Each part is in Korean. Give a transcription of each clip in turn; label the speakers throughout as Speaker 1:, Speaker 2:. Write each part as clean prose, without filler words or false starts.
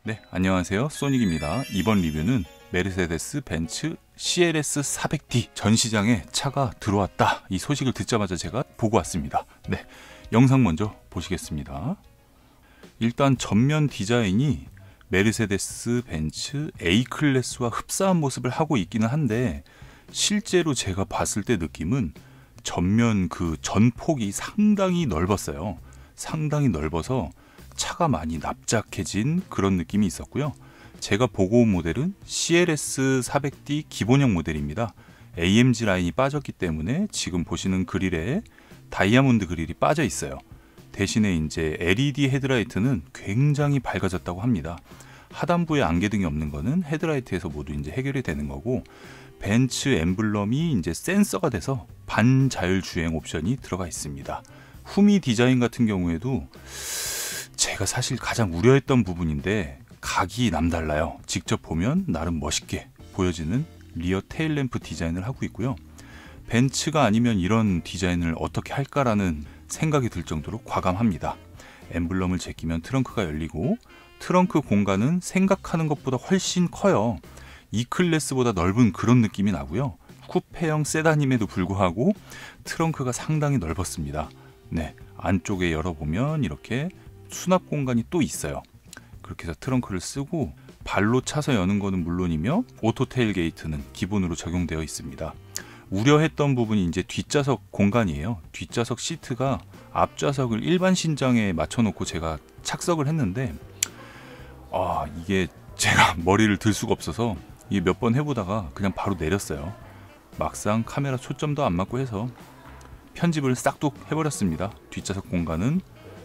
Speaker 1: 네, 안녕하세요. 소닉입니다. 이번 리뷰는 메르세데스 벤츠 CLS 400D 전시장에 차가 들어왔다. 이 소식을 듣자마자 제가 보고 왔습니다. 네, 영상 먼저 보시겠습니다. 일단 전면 디자인이 메르세데스 벤츠 A클래스와 흡사한 모습을 하고 있기는 한데, 실제로 제가 봤을 때 느낌은 전면 그 전폭이 상당히 넓었어요. 상당히 넓어서 차가 많이 납작해진 그런 느낌이 있었고요. 제가 보고 온 모델은 CLS 400D 기본형 모델입니다. AMG 라인이 빠졌기 때문에 지금 보시는 그릴에 다이아몬드 그릴이 빠져 있어요. 대신에 이제 LED 헤드라이트는 굉장히 밝아졌다고 합니다. 하단부에 안개등이 없는 거는 헤드라이트에서 모두 이제 해결이 되는 거고, 벤츠 엠블럼이 이제 센서가 돼서 반자율주행 옵션이 들어가 있습니다. 후미 디자인 같은 경우에도 제가 사실 가장 우려했던 부분인데 각이 남달라요. 직접 보면 나름 멋있게 보여지는 리어 테일램프 디자인을 하고 있고요. 벤츠가 아니면 이런 디자인을 어떻게 할까라는 생각이 들 정도로 과감합니다. 엠블럼을 제끼면 트렁크가 열리고, 트렁크 공간은 생각하는 것보다 훨씬 커요. E클래스보다 넓은 그런 느낌이 나고요. 쿠페형 세단임에도 불구하고 트렁크가 상당히 넓었습니다. 네, 안쪽에 열어보면 이렇게 수납 공간이 또 있어요. 그렇게 해서 트렁크를 쓰고 발로 차서 여는 거는 물론이며 오토 테일게이트는 기본으로 적용되어 있습니다. 우려했던 부분이 이제 뒷좌석 공간이에요. 뒷좌석 시트가 앞좌석을 일반 신장에 맞춰놓고 제가 착석을 했는데, 이게 제가 머리를 들 수가 없어서 이게 몇 번 해보다가 그냥 바로 내렸어요. 막상 카메라 초점도 안 맞고 해서 편집을 싹둑 해버렸습니다. 뒷좌석 공간은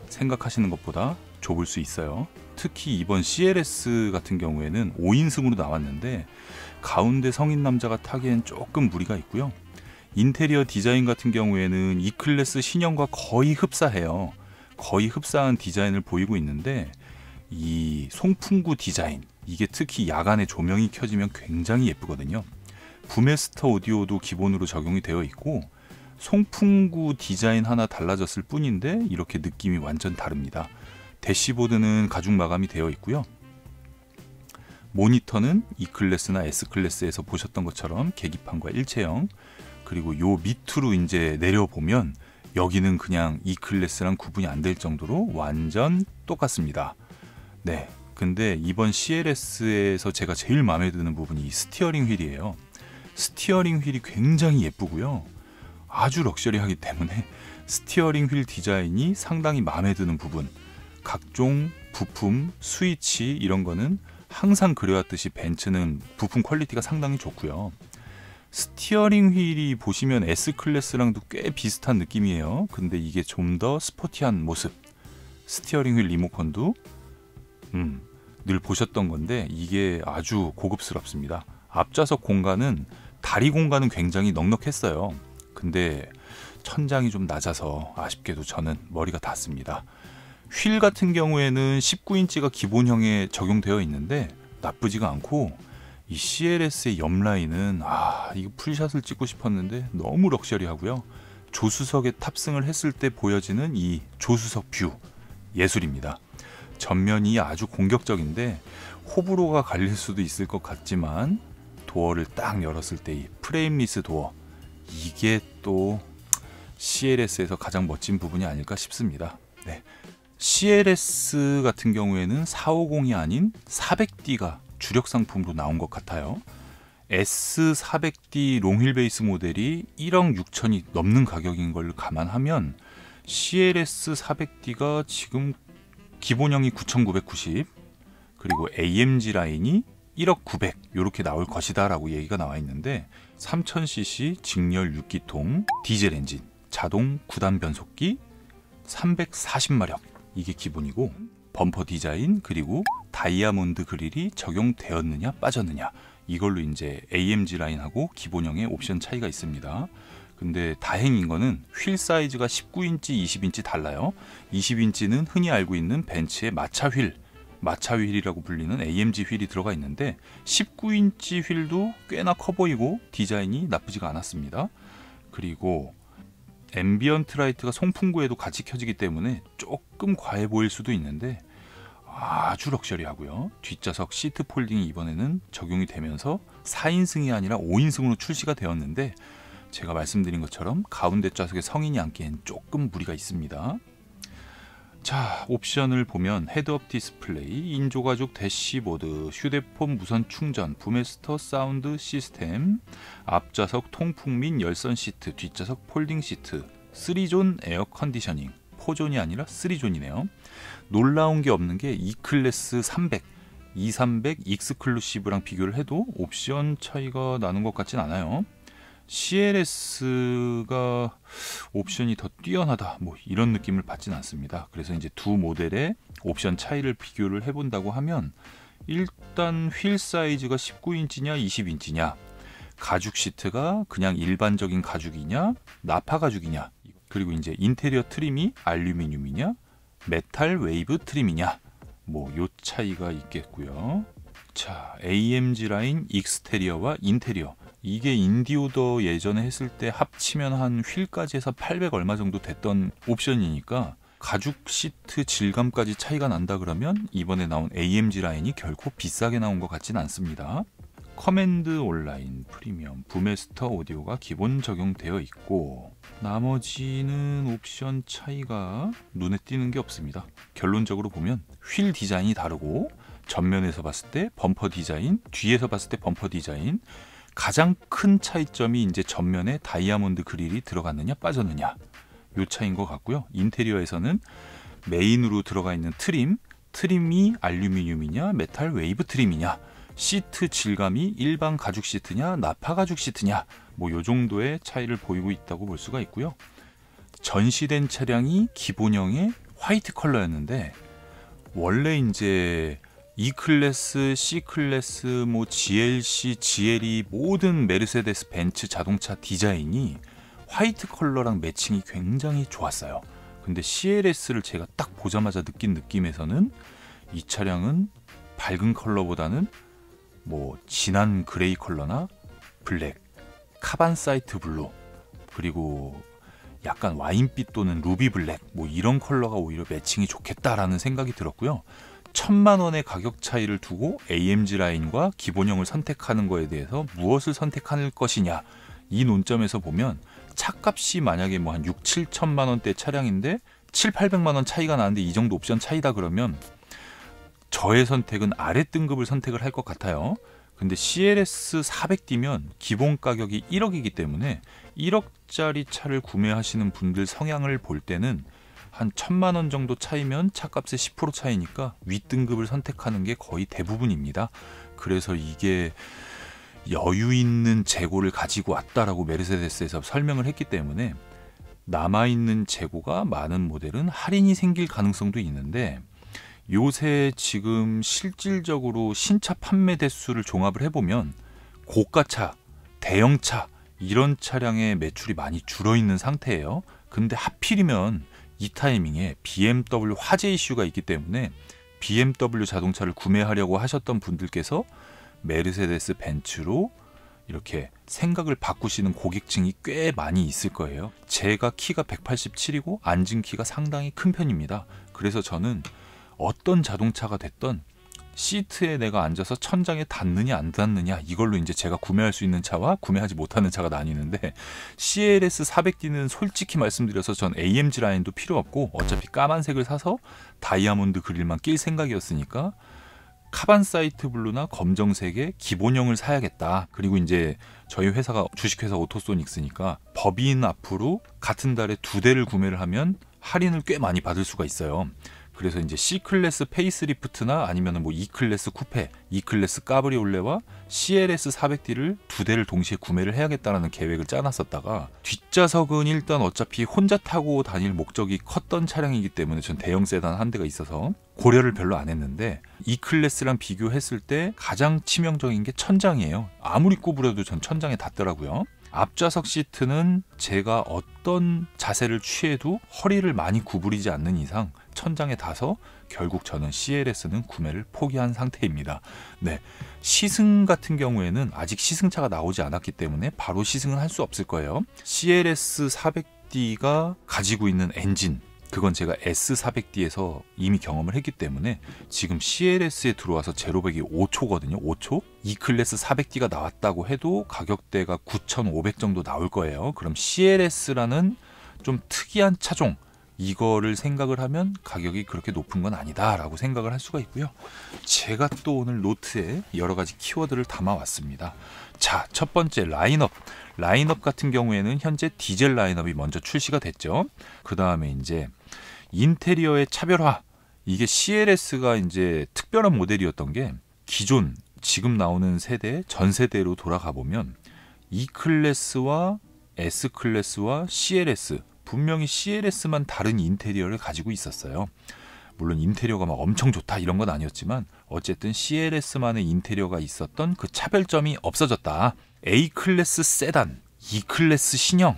Speaker 1: 생각하시는 것보다 좁을 수 있어요. 특히 이번 CLS 같은 경우에는 5인승으로 나왔는데 가운데 성인 남자가 타기엔 조금 무리가 있고요. 인테리어 디자인 같은 경우에는 E클래스 신형과 거의 흡사해요. 거의 흡사한 디자인을 보이고 있는데, 이 송풍구 디자인, 이게 특히 야간에 조명이 켜지면 굉장히 예쁘거든요. 부메스터 오디오도 기본으로 적용이 되어 있고, 송풍구 디자인 하나 달라졌을 뿐인데 이렇게 느낌이 완전 다릅니다. 대시보드는 가죽 마감이 되어 있고요. 모니터는 E클래스나 S클래스에서 보셨던 것처럼 계기판과 일체형, 그리고 요 밑으로 이제 내려보면 여기는 그냥 E클래스랑 구분이 안 될 정도로 완전 똑같습니다. 네, 근데 이번 CLS에서 제가 제일 마음에 드는 부분이 이 스티어링 휠이에요. 스티어링 휠이 굉장히 예쁘고요. 아주 럭셔리하기 때문에 스티어링 휠 디자인이 상당히 마음에 드는 부분, 각종 부품, 스위치 이런 거는 항상 그래왔듯이 벤츠는 부품 퀄리티가 상당히 좋고요. 스티어링 휠이 보시면 S클래스랑도 꽤 비슷한 느낌이에요. 근데 이게 좀 더 스포티한 모습. 스티어링 휠 리모컨도 늘 보셨던 건데 이게 아주 고급스럽습니다. 앞좌석 공간은, 다리 공간은 굉장히 넉넉했어요. 근데 천장이 좀 낮아서 아쉽게도 저는 머리가 닿습니다. 휠 같은 경우에는 19인치가 기본형에 적용되어 있는데 나쁘지가 않고, 이 CLS의 옆 라인은 이거 풀샷을 찍고 싶었는데 너무 럭셔리하고요. 조수석에 탑승을 했을 때 보여지는 이 조수석 뷰 예술입니다. 전면이 아주 공격적인데 호불호가 갈릴 수도 있을 것 같지만, 도어를 딱 열었을 때 이 프레임리스 도어, 이게 또 CLS에서 가장 멋진 부분이 아닐까 싶습니다. 네. CLS 같은 경우에는 450이 아닌 400D가 주력 상품으로 나온 것 같아요. S400D 롱휠 베이스 모델이 1억 6천이 넘는 가격인 걸 감안하면 CLS 400D가 지금 기본형이 9,990, 그리고 AMG 라인이 1억 900 이렇게 나올 것이다 라고 얘기가 나와 있는데, 3000cc 직렬 6기통 디젤 엔진, 자동 9단 변속기, 340마력 이게 기본이고, 범퍼 디자인 그리고 다이아몬드 그릴이 적용되었느냐 빠졌느냐, 이걸로 이제 AMG 라인하고 기본형의 옵션 차이가 있습니다. 근데 다행인 거는 휠 사이즈가 19인치, 20인치 달라요. 20인치는 흔히 알고 있는 벤츠의 마차 휠이라고 불리는 AMG 휠이 들어가 있는데, 19인치 휠도 꽤나 커 보이고 디자인이 나쁘지가 않았습니다. 그리고 앰비언트 라이트가 송풍구에도 같이 켜지기 때문에 조금 과해 보일 수도 있는데, 아주 럭셔리하고요. 뒷좌석 시트 폴딩이 이번에는 적용이 되면서 4인승이 아니라 5인승으로 출시가 되었는데 제가 말씀드린 것처럼 가운데 좌석에 성인이 앉기엔 조금 무리가 있습니다. 자, 옵션을 보면 헤드업 디스플레이, 인조가죽 대시보드, 휴대폰 무선 충전, 부메스터 사운드 시스템, 앞좌석 통풍 및 열선 시트, 뒷좌석 폴딩 시트, 3존 에어 컨디셔닝, 4존이 아니라 3존이네요. 놀라운 게 없는 게 E클래스 300, E300 익스클루시브랑 비교를 해도 옵션 차이가 나는 것 같진 않아요. CLS가 옵션이 더 뛰어나다 뭐 이런 느낌을 받진 않습니다. 그래서 이제 두 모델의 옵션 차이를 비교를 해본다고 하면 일단 휠 사이즈가 19인치냐 20인치냐, 가죽 시트가 그냥 일반적인 가죽이냐 나파 가죽이냐, 그리고 이제 인테리어 트림이 알루미늄이냐 메탈 웨이브 트림이냐, 뭐 요 차이가 있겠고요. 자, AMG 라인 익스테리어와 인테리어, 이게 인디오더 예전에 했을 때 합치면 한 휠까지 해서 800 얼마 정도 됐던 옵션이니까 가죽 시트 질감까지 차이가 난다 그러면 이번에 나온 AMG 라인이 결코 비싸게 나온 것 같진 않습니다. 커맨드 온라인, 프리미엄, 부메스터 오디오가 기본 적용되어 있고 나머지는 옵션 차이가 눈에 띄는 게 없습니다. 결론적으로 보면 휠 디자인이 다르고 전면에서 봤을 때 범퍼 디자인, 뒤에서 봤을 때 범퍼 디자인, 가장 큰 차이점이 이제 전면에 다이아몬드 그릴이 들어갔느냐 빠졌느냐 요 차이인 것 같고요. 인테리어에서는 메인으로 들어가 있는 트림이 알루미늄이냐 메탈 웨이브 트림이냐, 시트 질감이 일반 가죽 시트냐 나파 가죽 시트냐, 뭐 요 정도의 차이를 보이고 있다고 볼 수가 있고요. 전시된 차량이 기본형의 화이트 컬러였는데 원래 이제 E클래스, C클래스, 뭐 GLC, GLE 모든 메르세데스 벤츠 자동차 디자인이 화이트 컬러랑 매칭이 굉장히 좋았어요. 근데 CLS를 제가 딱 보자마자 느낀 느낌에서는 이 차량은 밝은 컬러보다는 뭐 진한 그레이 컬러나 블랙, 카반 사이트 블루, 그리고 약간 와인빛 또는 루비 블랙 뭐 이런 컬러가 오히려 매칭이 좋겠다라는 생각이 들었고요. 1000만 원의 가격 차이를 두고 AMG 라인과 기본형을 선택하는 거에 대해서 무엇을 선택할 것이냐, 이 논점에서 보면 차값이 만약에 뭐 한 6, 7천만 원대 차량인데 7, 800만 원 차이가 나는데 이 정도 옵션 차이다 그러면 저의 선택은 아래 등급을 선택을 할 것 같아요. 근데 CLS 400D면 기본 가격이 1억이기 때문에 1억짜리 차를 구매하시는 분들 성향을 볼 때는 한 1000만 원 정도 차이면 차값의 10% 차이니까 윗등급을 선택하는 게 거의 대부분입니다. 그래서 이게 여유 있는 재고를 가지고 왔다라고 메르세데스에서 설명을 했기 때문에 남아있는 재고가 많은 모델은 할인이 생길 가능성도 있는데 요새 지금 실질적으로 신차 판매 대수를 종합을 해보면 고가차, 대형차 이런 차량의 매출이 많이 줄어있는 상태예요. 근데 하필이면 이 타이밍에 BMW 화재 이슈가 있기 때문에 BMW 자동차를 구매하려고 하셨던 분들께서 메르세데스 벤츠로 이렇게 생각을 바꾸시는 고객층이 꽤 많이 있을 거예요. 제가 키가 187이고 앉은 키가 상당히 큰 편입니다. 그래서 저는 어떤 자동차가 됐던 시트에 내가 앉아서 천장에 닿느냐 안 닿느냐 이걸로 이제 제가 구매할 수 있는 차와 구매하지 못하는 차가 나뉘는데 CLS 400D는 솔직히 말씀드려서 전 AMG 라인도 필요 없고 어차피 까만색을 사서 다이아몬드 그릴만 낄 생각이었으니까 카반 사이트 블루나 검정색의 기본형을 사야겠다. 그리고 이제 저희 회사가 주식회사 오토소닉스니까 법인 앞으로 같은 달에 2대를 구매를 하면 할인을 꽤 많이 받을 수가 있어요. 그래서 이제 C클래스 페이스리프트나 아니면 뭐 E클래스 쿠페, E클래스 까브리올레와 CLS 400D를 2대를 동시에 구매를 해야겠다는 계획을 짜놨었다가 뒷좌석은 일단 어차피 혼자 타고 다닐 목적이 컸던 차량이기 때문에 전 대형 세단 한 대가 있어서 고려를 별로 안 했는데 E클래스랑 비교했을 때 가장 치명적인 게 천장이에요. 아무리 구부려도 전 천장에 닿더라고요. 앞좌석 시트는 제가 어떤 자세를 취해도 허리를 많이 구부리지 않는 이상 천장에 닿아서 결국 저는 CLS는 구매를 포기한 상태입니다. 네, 시승 같은 경우에는 아직 시승차가 나오지 않았기 때문에 바로 시승은 할 수 없을 거예요. CLS 400D가 가지고 있는 엔진, 그건 제가 S400D에서 이미 경험을 했기 때문에 지금 CLS에 들어와서 제로백이 5초거든요. 5초? E클래스 400D가 나왔다고 해도 가격대가 9,500 정도 나올 거예요. 그럼 CLS라는 좀 특이한 차종, 이거를 생각을 하면 가격이 그렇게 높은 건 아니다 라고 생각을 할 수가 있고요. 제가 또 오늘 노트에 여러 가지 키워드를 담아왔습니다. 자, 첫 번째 라인업 같은 경우에는 현재 디젤 라인업이 먼저 출시가 됐죠. 그 다음에 이제 인테리어의 차별화, 이게 CLS가 이제 특별한 모델이었던 게 기존 지금 나오는 세대 전 세대로 돌아가 보면 E클래스와 S클래스와 CLS, 분명히 CLS만 다른 인테리어를 가지고 있었어요. 물론 인테리어가 막 엄청 좋다 이런 건 아니었지만 어쨌든 CLS만의 인테리어가 있었던 그 차별점이 없어졌다. A클래스 세단, E클래스 신형,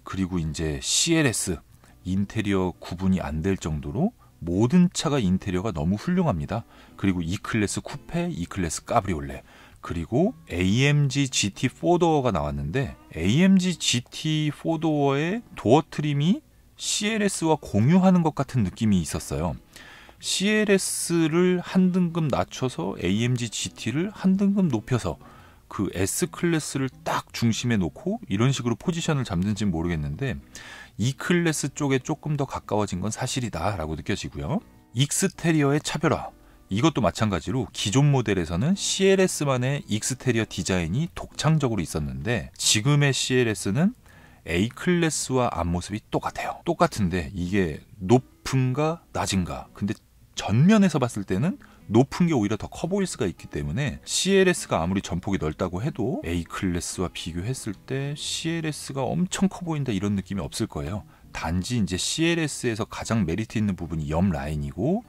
Speaker 1: 그리고 이제 CLS 인테리어 구분이 안 될 정도로 모든 차가 인테리어가 너무 훌륭합니다. 그리고 E클래스 쿠페, E클래스 카브리올레, 그리고 AMG GT 4도어가 나왔는데 AMG GT 4도어의 도어 트림이 CLS와 공유하는 것 같은 느낌이 있었어요. CLS를 한 등급 낮춰서 AMG GT를 한 등급 높여서 그 S클래스를 딱 중심에 놓고 이런 식으로 포지션을 잡는지는 모르겠는데 E클래스 쪽에 조금 더 가까워진 건 사실이다 라고 느껴지고요. 익스테리어의 차별화, 이것도 마찬가지로 기존 모델에서는 CLS만의 익스테리어 디자인이 독창적으로 있었는데 지금의 CLS는 A클래스와 앞모습이 똑같아요. 똑같은데 이게 높은가 낮은가, 근데 전면에서 봤을 때는 높은 게 오히려 더 커 보일 수가 있기 때문에 CLS가 아무리 전폭이 넓다고 해도 A클래스와 비교했을 때 CLS가 엄청 커 보인다 이런 느낌이 없을 거예요. 단지 이제 CLS에서 가장 메리트 있는 부분이 옆 라인이고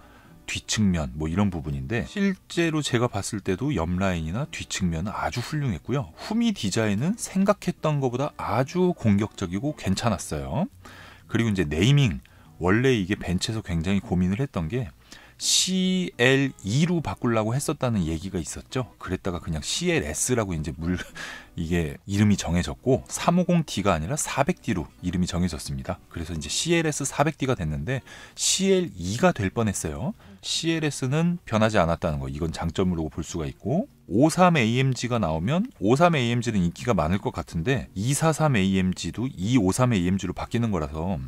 Speaker 1: 뒷측면 뭐 이런 부분인데 실제로 제가 봤을 때도 옆 라인이나 뒷측면은 아주 훌륭했고요. 후미 디자인은 생각했던 것보다 아주 공격적이고 괜찮았어요. 그리고 이제 네이밍, 원래 이게 벤츠에서 굉장히 고민을 했던 게 CL2로 바꾸려고 했었다는 얘기가 있었죠. 그랬다가 그냥 CLS라고 이제 이게 이름이 정해졌고 350D가 아니라 400D로 이름이 정해졌습니다. 그래서 이제 CLS 400D가 됐는데 CL2가 될 뻔했어요. CLS는 변하지 않았다는 거, 이건 장점으로 볼 수가 있고 53AMG가 나오면 53AMG는 인기가 많을 것 같은데 243AMG도 253AMG로 바뀌는 거라서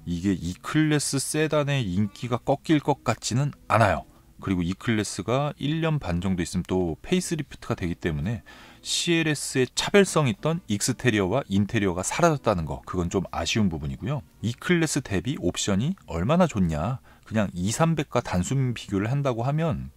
Speaker 1: 이게 E클래스 세단의 인기가 꺾일 것 같지는 않아요. 그리고 E클래스가 1년 반 정도 있으면 또 페이스리프트가 되기 때문에 CLS의 차별성 있던 익스테리어와 인테리어가 사라졌다는 거, 그건 좀 아쉬운 부분이고요. E클래스 대비 옵션이 얼마나 좋냐, 그냥 2,300과 단순 비교를 한다고 하면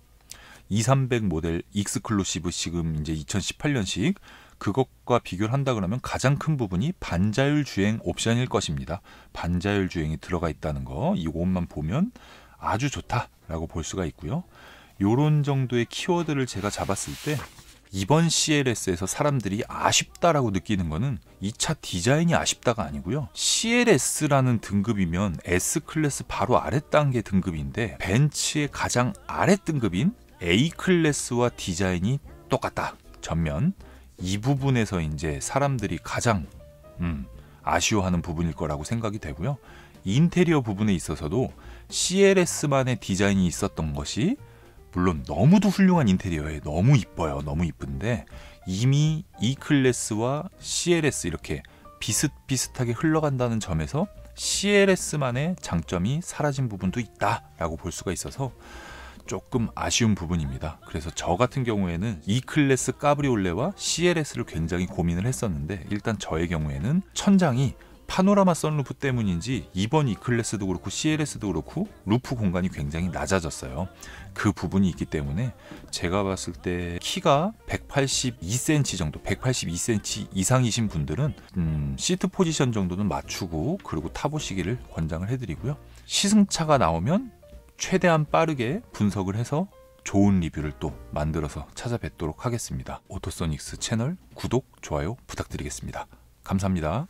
Speaker 1: 2,300 모델 익스클루시브 지금 이제 2018년식 그것과 비교를 한다 그러면 가장 큰 부분이 반자율 주행 옵션일 것입니다. 반자율 주행이 들어가 있다는 거, 이것만 보면 아주 좋다라고 볼 수가 있고요. 요런 정도의 키워드를 제가 잡았을 때 이번 CLS에서 사람들이 아쉽다라고 느끼는 거는 이 차 디자인이 아쉽다가 아니고요. CLS라는 등급이면 S클래스 바로 아래 단계 등급인데 벤츠의 가장 아래 등급인 A클래스와 디자인이 똑같다. 전면. 이 부분에서 이제 사람들이 가장 아쉬워하는 부분일 거라고 생각이 되고요. 인테리어 부분에 있어서도 CLS만의 디자인이 있었던 것이 물론 너무도 훌륭한 인테리어에 너무 이뻐요. 너무 이쁜데 이미 E클래스와 CLS 이렇게 비슷비슷하게 흘러간다는 점에서 CLS만의 장점이 사라진 부분도 있다라고 볼 수가 있어서 조금 아쉬운 부분입니다. 그래서 저 같은 경우에는 E클래스 카브리올레와 CLS를 굉장히 고민을 했었는데 일단 저의 경우에는 천장이 파노라마 선루프 때문인지 이번 E클래스도 그렇고 CLS도 그렇고 루프 공간이 굉장히 낮아졌어요. 그 부분이 있기 때문에 제가 봤을 때 키가 182cm 정도, 182cm 이상이신 분들은 시트 포지션 정도는 맞추고 그리고 타보시기를 권장을 해드리고요. 시승차가 나오면 최대한 빠르게 분석을 해서 좋은 리뷰를 또 만들어서 찾아뵙도록 하겠습니다. 오토소닉스 채널 구독, 좋아요 부탁드리겠습니다. 감사합니다.